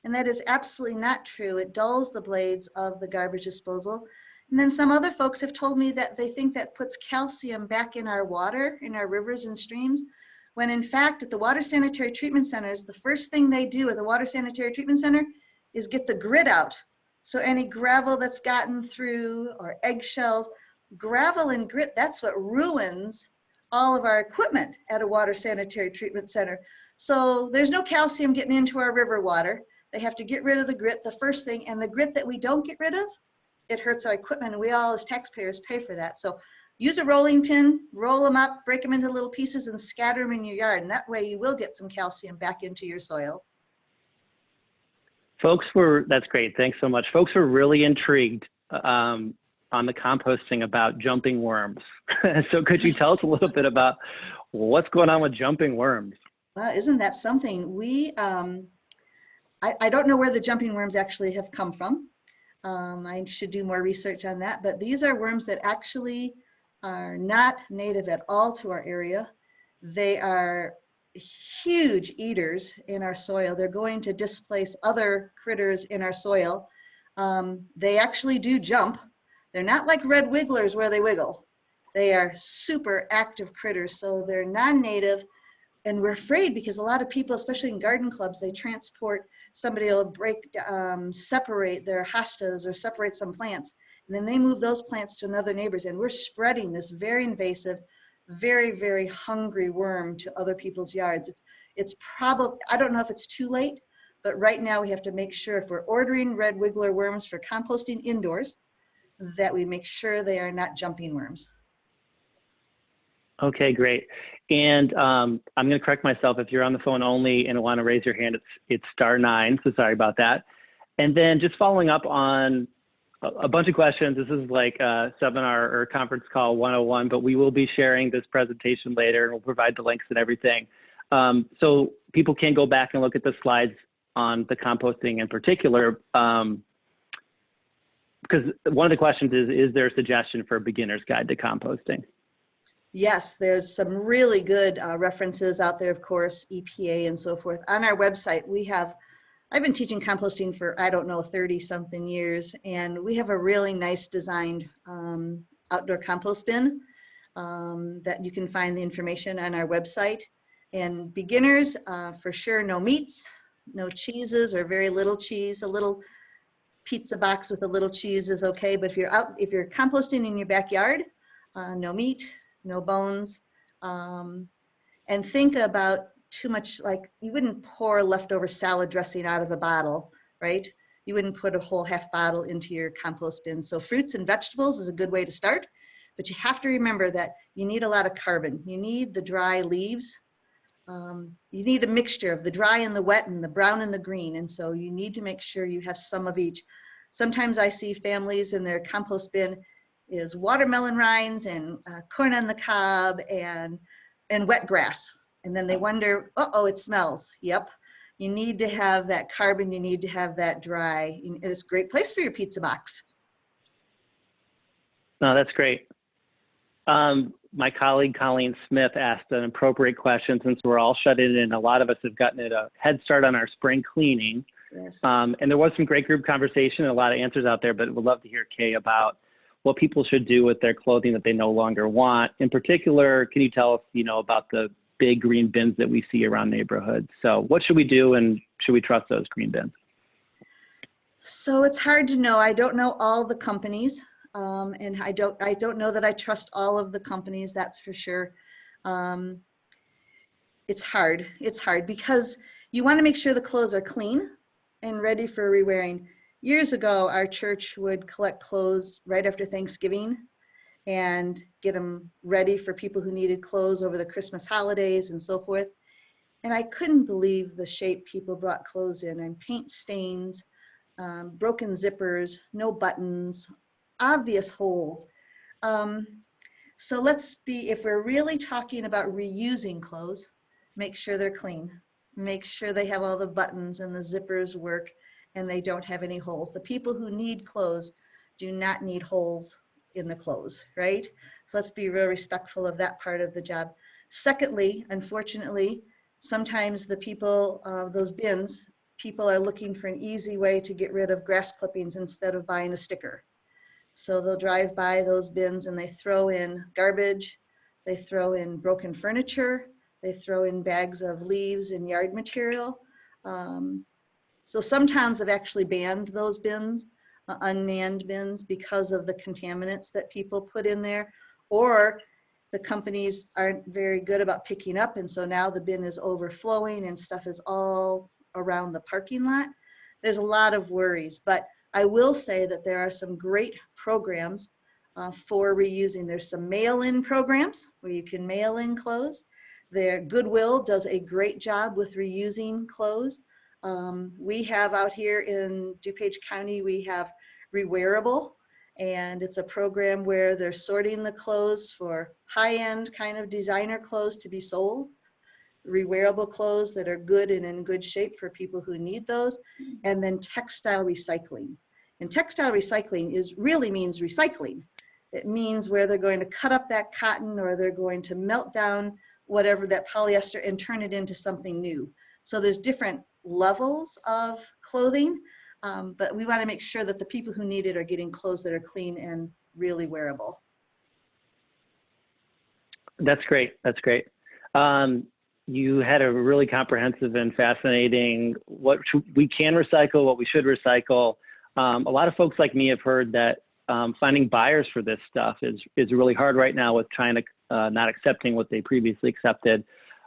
and that is absolutely not true. It dulls the blades of the garbage disposal. And then some other folks have told me that they think that puts calcium back in our water, in our rivers and streams, when in fact at the water sanitary treatment centers, the first thing they do at the water sanitary treatment center is get the grit out. So any gravel that's gotten through or eggshells, gravel and grit, that's what ruins all of our equipment at a water sanitary treatment center. So there's no calcium getting into our river water. They have to get rid of the grit, the first thing, and the grit that we don't get rid of, it hurts our equipment, and we all as taxpayers pay for that. So use a rolling pin, roll them up, break them into little pieces and scatter them in your yard. And that way you will get some calcium back into your soil. That's great. Thanks so much. Folks were really intrigued on the composting about jumping worms. So could you tell us a little bit about what's going on with jumping worms? Well, isn't that something? I don't know where the jumping worms actually have come from. I should do more research on that, but these are worms that actually are not native at all to our area. They are huge eaters in our soil. They're going to displace other critters in our soil. They actually do jump. They're not like red wigglers where they wiggle. They are super active critters, so they're non-native. And we're afraid because a lot of people, especially in garden clubs, they transport, somebody will separate their hostas or separate some plants. And then they move those plants to another neighbor's, and we're spreading this very invasive, very, very hungry worm to other people's yards. It's probably, I don't know if it's too late, but right now we have to make sure if we're ordering red wiggler worms for composting indoors, that we make sure they are not jumping worms. Okay, great. And I'm going to correct myself. If you're on the phone only and want to raise your hand, it's *9. So sorry about that. And then just following up on a bunch of questions. This is like a seminar or conference call 101, but we will be sharing this presentation later and we'll provide the links and everything. So people can go back and look at the slides on the composting in particular. Because one of the questions is there a suggestion for a beginner's guide to composting? Yes, there's some really good references out there, of course, EPA and so forth. On our website, I've been teaching composting for, I don't know, 30 something years, and we have a really nice designed outdoor compost bin that you can find the information on our website. And beginners, for sure, no meats, no cheeses or very little cheese. A little pizza box with a little cheese is okay, but if you're composting in your backyard, no meat, no bones, and think about too much, like you wouldn't pour leftover salad dressing out of a bottle, right? You wouldn't put a whole half bottle into your compost bin. So fruits and vegetables is a good way to start, but you have to remember that you need a lot of carbon. You need the dry leaves. You need a mixture of the dry and the wet and the brown and the green. And so you need to make sure you have some of each. Sometimes I see families in their compost bin is watermelon rinds and corn on the cob and wet grass. And then they wonder, uh-oh, it smells. Yep. You need to have that carbon. You need to have that dry. It's a great place for your pizza box. No, that's great. My colleague, Colleen Smith, asked an appropriate question since we're all shut in and a lot of us have gotten a head start on our spring cleaning. Yes. And there was some great group conversation and a lot of answers out there, but we'd love to hear, Kay, about what people should do with their clothing that they no longer want. In particular, can you tell us, about the big green bins that we see around neighborhoods? So what should we do, and should we trust those green bins? So it's hard to know. I don't know all the companies, and I don't know that I trust all of the companies, that's for sure. It's hard. It's hard because you want to make sure the clothes are clean and ready for rewearing. Years ago, our church would collect clothes right after Thanksgiving and get them ready for people who needed clothes over the Christmas holidays and so forth. And I couldn't believe the shape people brought clothes in, and paint stains, broken zippers, no buttons, obvious holes. So if we're really talking about reusing clothes, make sure they're clean. Make sure they have all the buttons and the zippers work and they don't have any holes. The people who need clothes do not need holes in the clothes, right? So let's be real respectful of that part of the job. Secondly, unfortunately, sometimes the people, those bins, people are looking for an easy way to get rid of grass clippings instead of buying a sticker. So they'll drive by those bins and they throw in garbage, they throw in broken furniture, they throw in bags of leaves and yard material. So some towns have actually banned those bins, unmanned bins, because of the contaminants that people put in there, or the companies aren't very good about picking up, and so now the bin is overflowing and stuff is all around the parking lot. There's a lot of worries, but I will say that there are some great programs for reusing. There's some mail-in programs where you can mail in clothes. Their Goodwill does a great job with reusing clothes. We have out here in DuPage County, we have Rewearable, and it's a program where they're sorting the clothes for high-end kind of designer clothes to be sold, rewearable clothes that are good and in good shape for people who need those, and then textile recycling. And textile recycling really means recycling. It means where they're going to cut up that cotton, or they're going to melt down whatever, that polyester, and turn it into something new. So there's different levels of clothing, but we want to make sure that the people who need it are getting clothes that are clean and really wearable. That's great. That's great. You had a really comprehensive and fascinating what we can recycle, what we should recycle. A lot of folks like me have heard that finding buyers for this stuff is really hard right now with China not accepting what they previously accepted.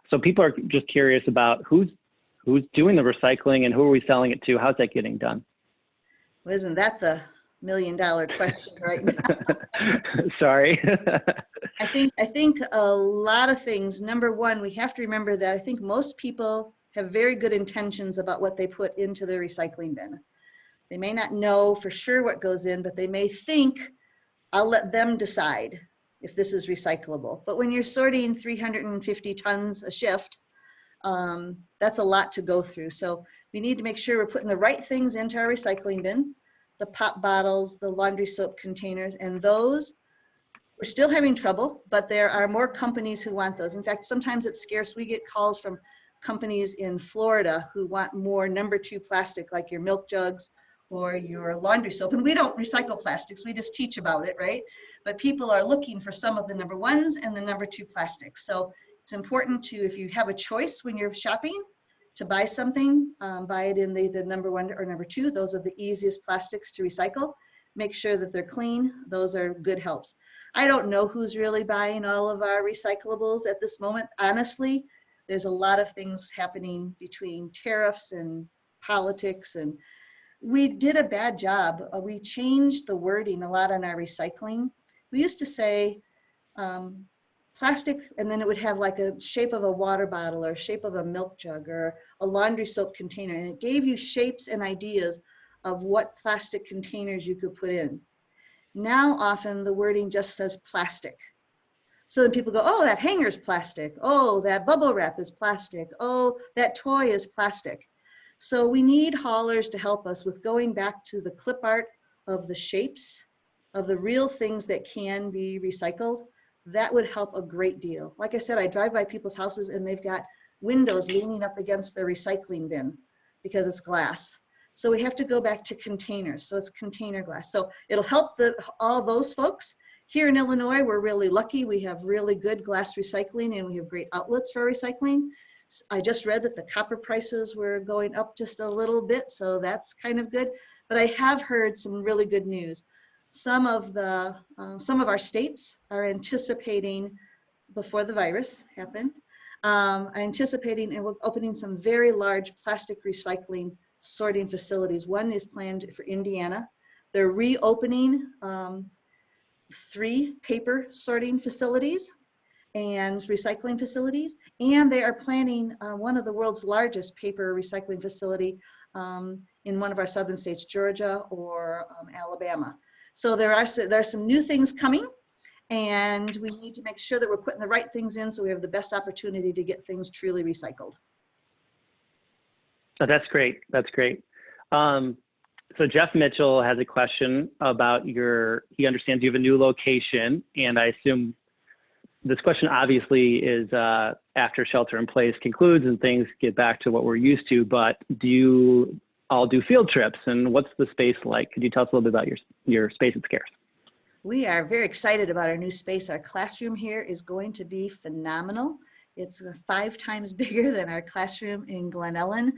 So people are just curious about who's doing the recycling and who are we selling it to? How's that getting done? Well, isn't that the million-dollar question right now? Sorry. I think a lot of things. Number one, we have to remember that I think most people have very good intentions about what they put into their recycling bin. They may not know for sure what goes in, but they may think, I'll let them decide if this is recyclable. But when you're sorting 350 tons a shift, that's a lot to go through. So we need to make sure we're putting the right things into our recycling bin, the pop bottles, the laundry soap containers, and those, we're still having trouble, but there are more companies who want those. In fact, sometimes it's scarce. We get calls from companies in Florida who want more #2 plastic, like your milk jugs or your laundry soap. And we don't recycle plastics, we just teach about it, right? But people are looking for some of the #1s and the #2 plastics. So it's important to, if you have a choice when you're shopping to buy something, buy it in the #1 or #2. Those are the easiest plastics to recycle. Make sure that they're clean. Those are good helps. I don't know who's really buying all of our recyclables at this moment. Honestly, there's a lot of things happening between tariffs and politics, and we did a bad job. We changed the wording a lot on our recycling. We used to say plastic, and then it would have like a shape of a water bottle or shape of a milk jug or a laundry soap container, and it gave you shapes and ideas of what plastic containers you could put in. Now often the wording just says plastic. So then people go, oh, that hanger's plastic. Oh, that bubble wrap is plastic. Oh, that toy is plastic. So we need haulers to help us with going back to the clip art of the shapes of the real things that can be recycled. That would help a great deal. Like I said, I drive by people's houses and they've got windows leaning up against their recycling bin because it's glass. So we have to go back to containers. So it's container glass. So it'll help all those folks. Here in Illinois, we're really lucky. We have really good glass recycling and we have great outlets for recycling. I just read that the copper prices were going up just a little bit, so that's kind of good. But I have heard some really good news. Some of our states are anticipating, before the virus happened, anticipating and we're opening some very large plastic recycling sorting facilities. One is planned for Indiana. They're reopening 3 paper sorting facilities and recycling facilities, and they are planning one of the world's largest paper recycling facility in one of our southern states, Georgia or Alabama. So there are some new things coming, and we need to make sure that we're putting the right things in so we have the best opportunity to get things truly recycled. Oh, that's great. That's great. So Jeff Mitchell has a question about he understands you have a new location, and I assume this question obviously is after shelter in place concludes and things get back to what we're used to, but do you all do field trips, and what's the space like? Could you tell us a little bit about your space at SCARCE? We are very excited about our new space. Our classroom here is going to be phenomenal. It's 5 times bigger than our classroom in Glen Ellen.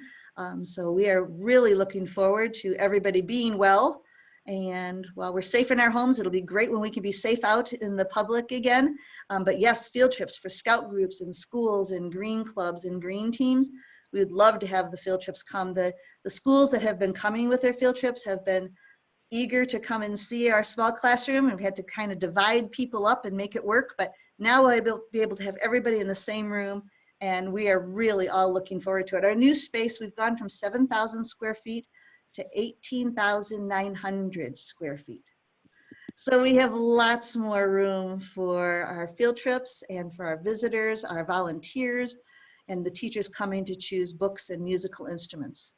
So we are really looking forward to everybody being well. And while we're safe in our homes, it'll be great when we can be safe out in the public again. But yes, field trips for scout groups and schools and green clubs and green teams. We would love to have the field trips come. The schools that have been coming with their field trips have been eager to come and see our small classroom. We've had to kind of divide people up and make it work, but now we'll be able to have everybody in the same room, and we are really all looking forward to it. Our new space, we've gone from 7,000 square feet to 18,900 square feet. So we have lots more room for our field trips and for our visitors, our volunteers, and the teachers coming to choose books and musical instruments.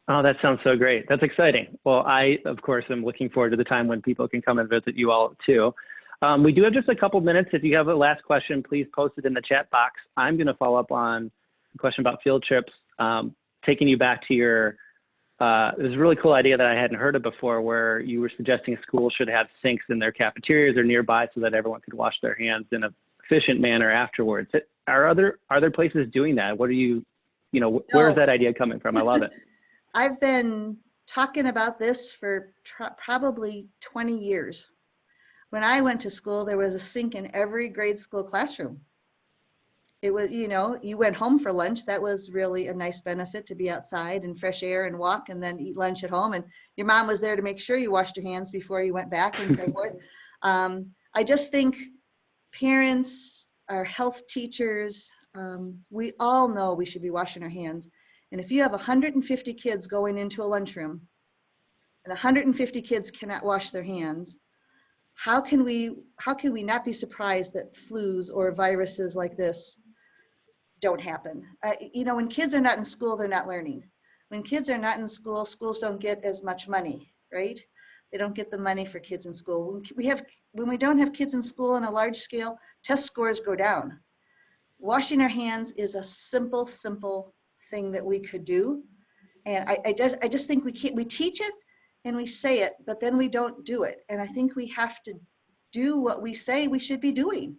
Oh, that sounds so great. That's exciting. Well, I, of course, am looking forward to the time when people can come and visit you all too. We do have just a couple minutes. If you have a last question, please post it in the chat box. I'm going to follow up on a question about field trips, taking you back to your, it was a really cool idea that I hadn't heard of before, where you were suggesting schools should have sinks in their cafeterias or nearby so that everyone could wash their hands in an efficient manner afterwards. Are there places doing that? What are you know, where is that idea coming from? I love it. I've been talking about this for probably 20 years. When I went to school, there was a sink in every grade school classroom. It was, you know, you went home for lunch. That was really a nice benefit, to be outside and fresh air and walk and then eat lunch at home. And your mom was there to make sure you washed your hands before you went back and so forth. I just think parents, our health teachers, we all know we should be washing our hands. And if you have 150 kids going into a lunchroom and 150 kids cannot wash their hands, how can we not be surprised that flus or viruses like this don't happen? You know, when kids are not in school, they're not learning. When kids are not in school, schools don't get as much money, right? They don't get the money for kids in school. When we don't have kids in school on a large scale, test scores go down. Washing our hands is a simple thing that we could do. And I just think we teach it and we say it, but then we don't do it. And I think we have to do what we say we should be doing.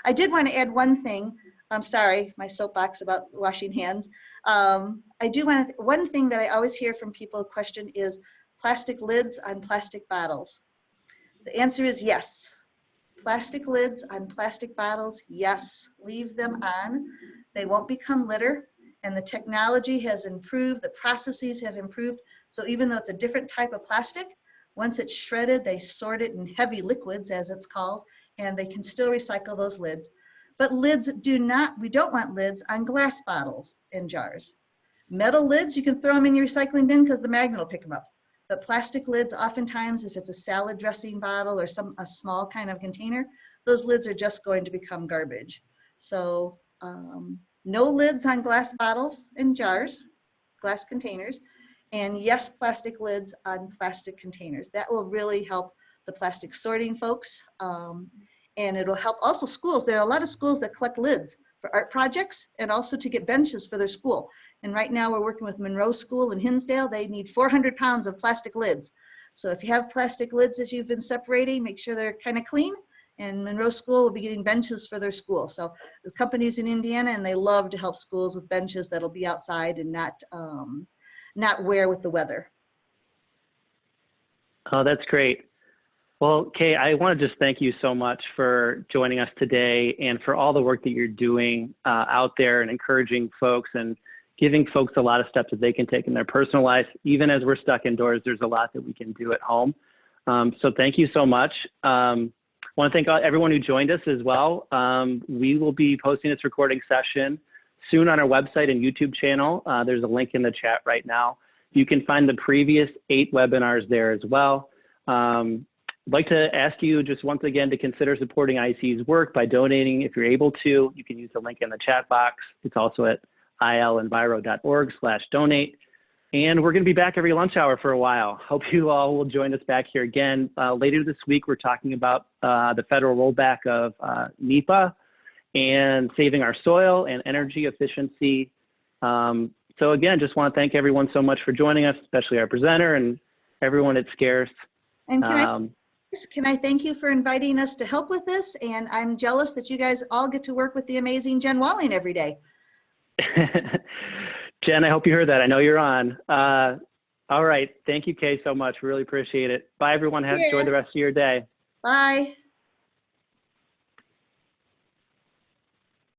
I did want to add one thing. I'm sorry, my soapbox about washing hands. One thing that I always hear from people question is plastic lids on plastic bottles. The answer is yes. Plastic lids on plastic bottles, yes, leave them on. They won't become litter, and the technology has improved, the processes have improved. So even though it's a different type of plastic, once it's shredded, they sort it in heavy liquids, as it's called, and they can still recycle those lids. But lids we don't want lids on glass bottles and jars. Metal lids, you can throw them in your recycling bin because the magnet will pick them up. But plastic lids, oftentimes, if it's a salad dressing bottle or a small kind of container, those lids are just going to become garbage. So no lids on glass bottles and jars, glass containers, and yes, plastic lids on plastic containers. That will really help the plastic sorting folks, and it'll help also schools. There are a lot of schools that collect lids for art projects and also to get benches for their school. And right now we're working with Monroe School in Hinsdale. They need 400 pounds of plastic lids. So if you have plastic lids that you've been separating, make sure they're kind of clean. And Monroe School will be getting benches for their school. So the company's in Indiana, and they love to help schools with benches that'll be outside and not wear with the weather. Oh, that's great. Well, Kay, I want to just thank you so much for joining us today and for all the work that you're doing out there and encouraging folks and giving folks a lot of steps that they can take in their personal life. Even as we're stuck indoors, there's a lot that we can do at home. So thank you so much. I want to thank everyone who joined us as well. We will be posting this recording session soon on our website and YouTube channel. There's a link in the chat right now. You can find the previous 8 webinars there as well. I'd like to ask you just once again to consider supporting IC's work by donating if you're able to. You can use the link in the chat box. It's also at ilenviro.org/donate. And we're going to be back every lunch hour for a while. Hope you all will join us back here again. Later this week, we're talking about the federal rollback of NEPA and saving our soil and energy efficiency. So again, just want to thank everyone so much for joining us, especially our presenter and everyone at SCARCE. And can I thank you for inviting us to help with this? And I'm jealous that you guys all get to work with the amazing Jen Walling every day. Jen, I hope you heard that. I know you're on. All right. Thank you, Kay, so much. Really appreciate it. Bye, everyone. Enjoy the rest of your day. Bye.